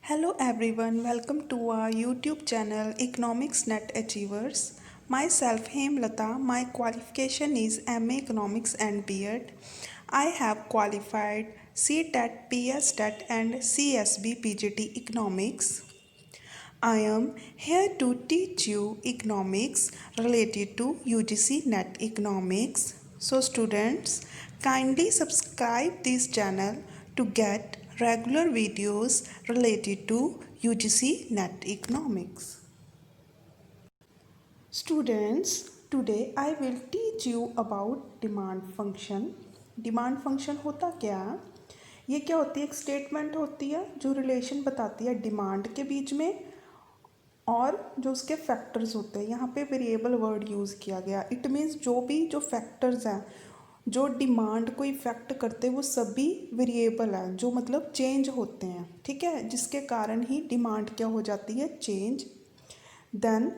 Hello everyone, welcome to our YouTube channel Economics Net Achievers. Myself Hemlata, my qualification is MA Economics and B.Ed. I have qualified CTET, PSTET and CSB PGT Economics. I am here to teach you economics related to UGC Net Economics. So students, kindly subscribe this channel to get regular videos related to UGC Net Economics. Students, today I will teach you about demand function. Demand function होता क्या है? ये क्या होती है? एक statement होती है जो रिलेशन बताती है डिमांड के बीच में और जो उसके फैक्टर्स होते हैं। यहाँ पे वेरिएबल वर्ड यूज़ किया गया। इट मीन्स जो फैक्टर्स हैं जो डिमांड को इफेक्ट करते हैं वो सभी वेरिएबल हैं, जो मतलब चेंज होते हैं, ठीक है, जिसके कारण ही डिमांड क्या हो जाती है? Change. Then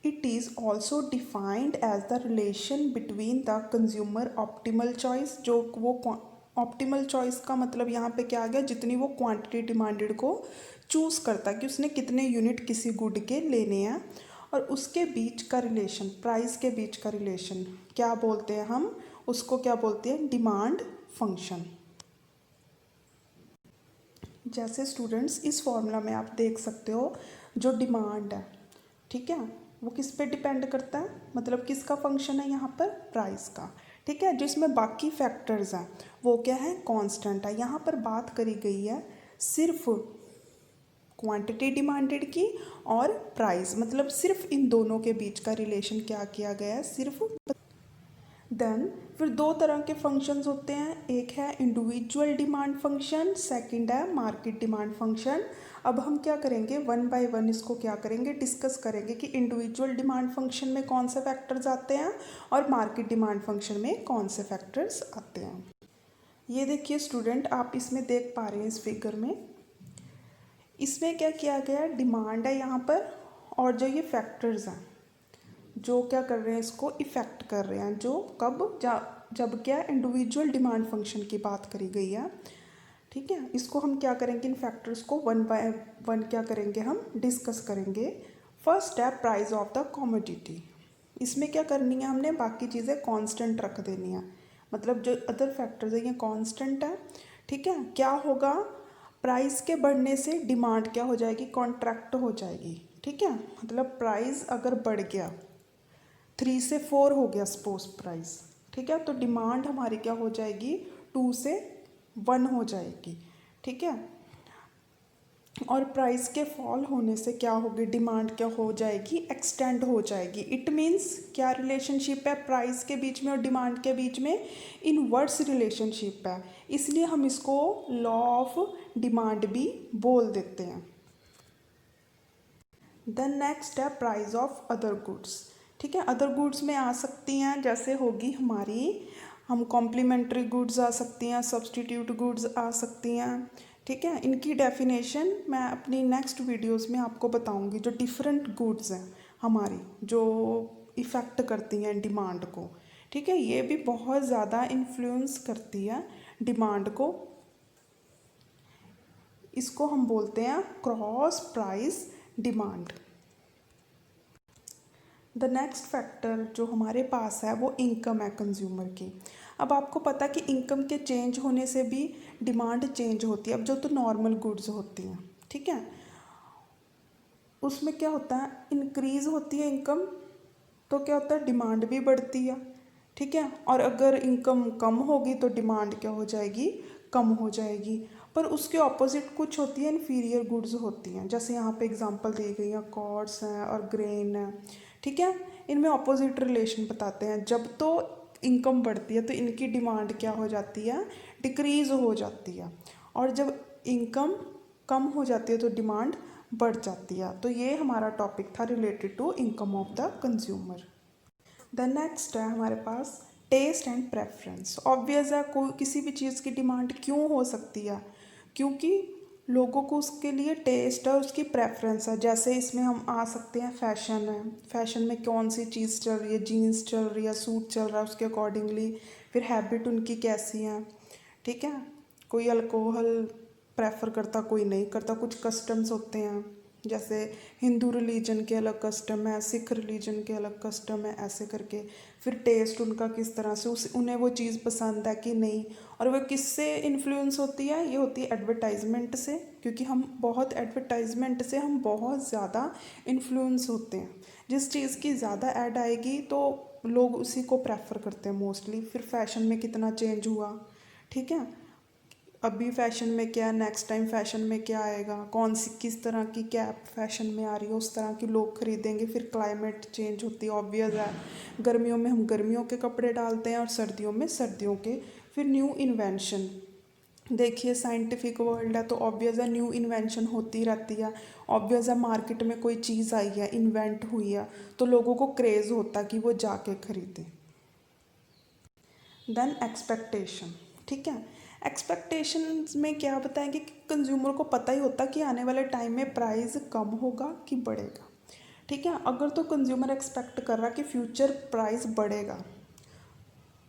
it is also defined as the relation between the consumer optimal choice. जो वो ऑप्टिमल चॉइस का मतलब यहाँ पे क्या आ गया? जितनी वो क्वांटिटी डिमांडेड को चूज़ करता है कि उसने कितने यूनिट किसी गुड के लेने हैं, और उसके बीच का रिलेशन, प्राइस के बीच का रिलेशन क्या बोलते हैं? हम उसको क्या बोलते हैं? Demand function. जैसे स्टूडेंट्स इस फॉर्मूला में आप देख सकते हो, जो डिमांड है, ठीक है, वो किस पे डिपेंड करता है? मतलब किसका फंक्शन है यहाँ पर? प्राइस का, ठीक है। जिसमें बाकी फैक्टर्स हैं वो क्या है? कांस्टेंट है। यहाँ पर बात करी गई है सिर्फ क्वांटिटी डिमांडेड की और प्राइस, मतलब सिर्फ इन दोनों के बीच का रिलेशन क्या किया गया है? सिर्फ। देन फिर दो तरह के फंक्शंस होते हैं, एक है इंडिविजुअल डिमांड फंक्शन, सेकंड है मार्केट डिमांड फंक्शन। अब हम क्या करेंगे? वन बाय वन इसको क्या करेंगे? डिस्कस करेंगे कि इंडिविजुअल डिमांड फंक्शन में कौन से फैक्टर्स आते हैं और मार्केट डिमांड फंक्शन में कौन से फैक्टर्स आते हैं। ये देखिए स्टूडेंट, आप इसमें देख पा रहे हैं इस फिगर में, इसमें क्या किया गया है? डिमांड है यहाँ पर, और जो ये फैक्टर्स हैं जो क्या कर रहे हैं? इसको इफ़ेक्ट कर रहे हैं। जो कब? जब क्या? इंडिविजुअल डिमांड फंक्शन की बात करी गई है, ठीक है। इसको हम क्या करेंगे? इन फैक्टर्स को वन बाय वन क्या करेंगे? हम डिस्कस करेंगे। फर्स्ट है प्राइस ऑफ द कमोडिटी। इसमें क्या करनी है हमने? बाकी चीज़ें कांस्टेंट रख देनी है, मतलब जो अदर फैक्टर्स है ये कांस्टेंट है, ठीक है। क्या होगा? प्राइस के बढ़ने से डिमांड क्या हो जाएगी? कॉन्ट्रैक्ट हो जाएगी, ठीक है। मतलब प्राइस अगर बढ़ गया, 3 से 4 हो गया सपोज प्राइस, ठीक है, तो डिमांड हमारी क्या हो जाएगी? 2 से 1 हो जाएगी, ठीक है। और प्राइस के फॉल होने से क्या होगी? डिमांड क्या हो जाएगी? एक्सटेंड हो जाएगी। इट मीन्स क्या रिलेशनशिप है प्राइस के बीच में और डिमांड के बीच में? इनवर्स रिलेशनशिप है, इसलिए हम इसको लॉ ऑफ डिमांड भी बोल देते हैं। देन नेक्स्ट है प्राइस ऑफ अदर गुड्स, ठीक है। अदर गुड्स में आ सकती हैं, जैसे होगी हमारी, हम कॉम्प्लीमेंट्री गुड्स आ सकती हैं, सब्सटीट्यूट गुड्स आ सकती हैं, ठीक है। इनकी डेफिनेशन मैं अपनी नेक्स्ट वीडियोस में आपको बताऊंगी। जो डिफरेंट गुड्स हैं हमारी जो इफ़ेक्ट करती हैं डिमांड को, ठीक है, ये भी बहुत ज़्यादा इन्फ्लुएंस करती है डिमांड को। इसको हम बोलते हैं cross price demand. The next factor जो हमारे पास है वो इनकम है कंज्यूमर की। अब आपको पता कि इनकम के चेंज होने से भी डिमांड चेंज होती है। अब जो तो नॉर्मल गुड्स होती हैं, ठीक है, उसमें क्या होता है? इंक्रीज़ होती है इनकम, तो क्या होता है? डिमांड भी बढ़ती है, ठीक है। और अगर इनकम कम होगी तो डिमांड क्या हो जाएगी? कम हो जाएगी। पर उसके ऑपोजिट कुछ होती है, इन्फीरियर गुड्स होती हैं, जैसे यहाँ पे एग्जांपल दी गई हैं, कॉर्ड्स हैं और ग्रेन है, ठीक है। इनमें ऑपोजिट रिलेशन बताते हैं। जब तो इनकम बढ़ती है तो इनकी डिमांड क्या हो जाती है? डिक्रीज़ हो जाती है, और जब इनकम कम हो जाती है तो डिमांड बढ़ जाती है। तो ये हमारा टॉपिक था related to income of the consumer. The next है हमारे पास टेस्ट एंड प्रेफरेंस। ऑब्वियस है, कोई किसी भी चीज़ की डिमांड क्यों हो सकती है? क्योंकि लोगों को उसके लिए टेस्ट है, उसकी प्रेफरेंस है। जैसे इसमें हम आ सकते हैं फैशन है, फैशन में कौन सी चीज़ चल रही है? जीन्स चल रही है, सूट चल रहा है, उसके अकॉर्डिंगली फिर हैबिट उनकी कैसी है, ठीक है। कोई अल्कोहल प्रेफर करता, कोई नहीं करता। कुछ कस्टम्स होते हैं, जैसे हिंदू रिलीजन के अलग कस्टम है, सिख रिलीजन के अलग कस्टम है, ऐसे करके। फिर टेस्ट उनका किस तरह से, उन्हें वो चीज़ पसंद है कि नहीं। और वो किससे इन्फ्लुएंस होती है, ये होती है एडवर्टाइजमेंट से, क्योंकि हम बहुत एडवर्टाइजमेंट से हम बहुत ज़्यादा इन्फ्लुएंस होते हैं। जिस चीज़ की ज़्यादा ऐड आएगी तो लोग उसी को प्रेफर करते हैं मोस्टली। फिर फैशन में कितना चेंज हुआ, ठीक है, अभी फैशन में क्या, नेक्स्ट टाइम फैशन में क्या आएगा, कौन सी किस तरह की कैप फैशन में आ रही है, उस तरह की लोग खरीदेंगे। फिर क्लाइमेट चेंज होती है, ऑब्वियस है। गर्मियों में हम गर्मियों के कपड़े डालते हैं और सर्दियों में सर्दियों के। फिर न्यू इन्वेंशन, देखिए साइंटिफिक वर्ल्ड है तो ऑब्वियस है न्यू इन्वेंशन होती रहती है। ऑब्वियस है मार्केट में कोई चीज़ आई है, इन्वेंट हुई है, तो लोगों को क्रेज़ होता है कि वो जाके खरीदें। देन एक्सपेक्टेशन, ठीक है। एक्सपेक्टेशंस में क्या बताएंगे कि कंज्यूमर को पता ही होता कि आने वाले टाइम में प्राइस कम होगा कि बढ़ेगा, ठीक है। अगर तो कंज्यूमर एक्सपेक्ट कर रहा कि फ्यूचर प्राइस बढ़ेगा,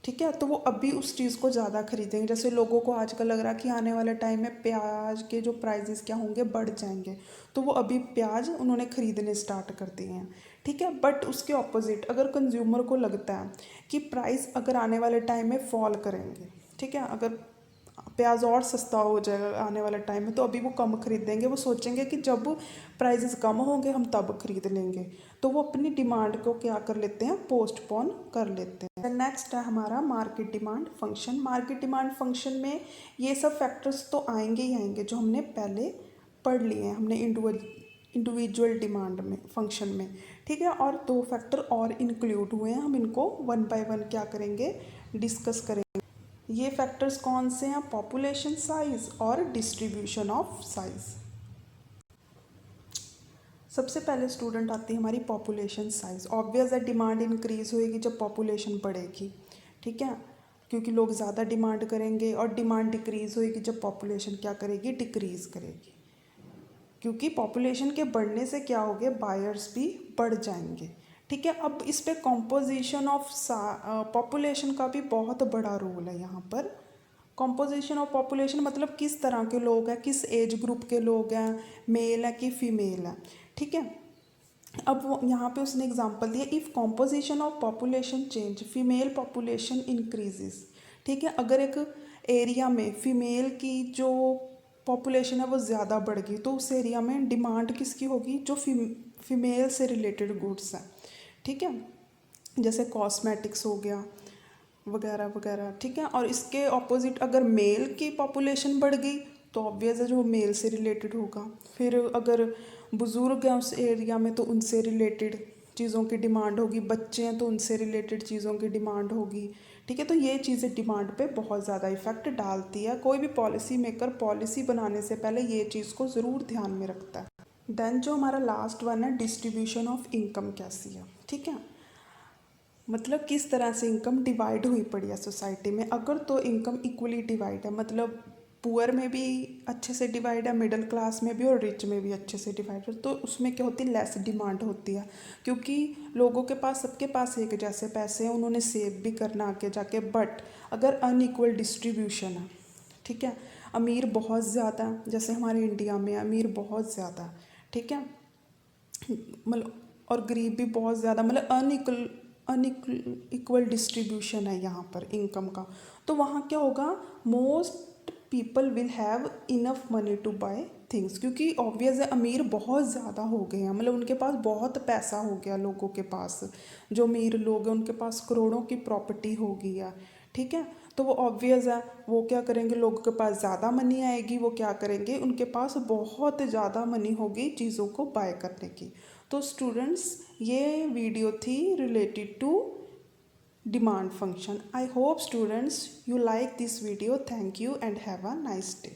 ठीक है, तो वो अभी उस चीज़ को ज़्यादा खरीदेंगे। जैसे लोगों को आजकल लग रहा है कि आने वाले टाइम में प्याज के जो प्राइजेस क्या होंगे, बढ़ जाएंगे, तो वो अभी प्याज उन्होंने खरीदने स्टार्ट कर दिए हैं, ठीक है। बट उसके ऑपोजिट अगर कंज्यूमर को लगता है कि प्राइस अगर आने वाले टाइम में फॉल करेंगे, ठीक है, अगर प्याज और सस्ता हो जाएगा आने वाले टाइम में, तो अभी वो कम खरीदेंगे। वो सोचेंगे कि जब प्राइसेस कम होंगे हम तब खरीद लेंगे, तो वो अपनी डिमांड को क्या कर लेते हैं, पोस्टपोन कर लेते हैं। नेक्स्ट है हमारा market demand function. Market demand function में ये सब फैक्टर्स तो आएंगे ही आएंगे जो हमने पहले पढ़ लिए हैं, हमने इंडिविजुअल डिमांड में फंक्शन में, ठीक है। और दो फैक्टर और इंक्लूड हुए हैं, हम इनको वन बाय वन क्या करेंगे, डिस्कस करेंगे। ये फैक्टर्स कौन से हैं, पॉपुलेशन साइज और डिस्ट्रीब्यूशन ऑफ साइज। सबसे पहले स्टूडेंट आती है हमारी पॉपुलेशन साइज। ऑब्वियस है डिमांड इंक्रीज होएगी जब पॉपुलेशन बढ़ेगी, ठीक है, क्योंकि लोग ज़्यादा डिमांड करेंगे। और डिमांड डिक्रीज होएगी जब पॉपुलेशन क्या करेगी, डिक्रीज करेगी, क्योंकि पॉपुलेशन के बढ़ने से क्या होगे, बायर्स भी बढ़ जाएंगे, ठीक है। अब इस पे कॉम्पोजिशन ऑफ पॉपुलेशन का भी बहुत बड़ा रोल है यहाँ पर। कॉम्पोजिशन ऑफ पॉपुलेशन मतलब किस तरह के लोग हैं, किस एज ग्रुप के लोग हैं, मेल है कि फीमेल है, ठीक है। अब वो यहाँ पे उसने एग्जांपल दिया, if composition of population change female population increases, ठीक है। अगर एक एरिया में फीमेल की जो पॉपुलेशन है वो ज़्यादा बढ़ गई, तो उस एरिया में डिमांड किसकी होगी, जो फीमेल से रिलेटेड गुड्स हैं, ठीक है, जैसे कॉस्मेटिक्स हो गया वगैरह वगैरह, ठीक है। और इसके ऑपोजिट अगर मेल की पॉपुलेशन बढ़ गई तो ऑब्वियस है जो मेल से रिलेटेड होगा। फिर अगर बुज़ुर्ग हैं उस एरिया में तो उनसे रिलेटेड चीज़ों की डिमांड होगी, बच्चे हैं तो उनसे रिलेटेड चीज़ों की डिमांड होगी, ठीक है। तो ये चीज़ें डिमांड पे बहुत ज़्यादा इफ़ेक्ट डालती है। कोई भी पॉलिसी मेकर पॉलिसी बनाने से पहले ये चीज़ को ज़रूर ध्यान में रखता है। देन जो हमारा लास्ट वन है, डिस्ट्रीब्यूशन ऑफ इनकम कैसी है, ठीक है, मतलब किस तरह से इनकम डिवाइड हुई पड़ी है सोसाइटी में। अगर तो इनकम इक्वली डिवाइड है, मतलब पुअर में भी अच्छे से डिवाइड है, मिडिल क्लास में भी और रिच में भी अच्छे से डिवाइड है, तो उसमें क्या होती है, लेस डिमांड होती है, क्योंकि लोगों के पास, सबके पास एक जैसे पैसे हैं, उन्होंने सेव भी करना आगे जाके। बट अगर अनइक्वल डिस्ट्रीब्यूशन है, ठीक है, अमीर बहुत ज़्यादा, जैसे हमारे इंडिया में अमीर बहुत ज़्यादा, ठीक है, मतलब और गरीब भी बहुत ज़्यादा, मतलब अनइक्वल डिस्ट्रीब्यूशन है यहाँ पर इनकम का, तो वहाँ क्या होगा, most people will have enough money to buy things, क्योंकि ऑब्वियस है अमीर बहुत ज़्यादा हो गए हैं, मतलब उनके पास बहुत पैसा हो गया लोगों के पास। जो अमीर लोग हैं उनके पास करोड़ों की प्रॉपर्टी हो गई है, ठीक है। तो वो ऑब्वियस है वो क्या करेंगे, लोगों के पास ज़्यादा मनी आएगी, वो क्या करेंगे, उनके पास बहुत ज़्यादा मनी होगी चीज़ों को बाय करने की। तो स्टूडेंट्स ये वीडियो थी related to demand function. I hope students you like this video. Thank you and have a nice day.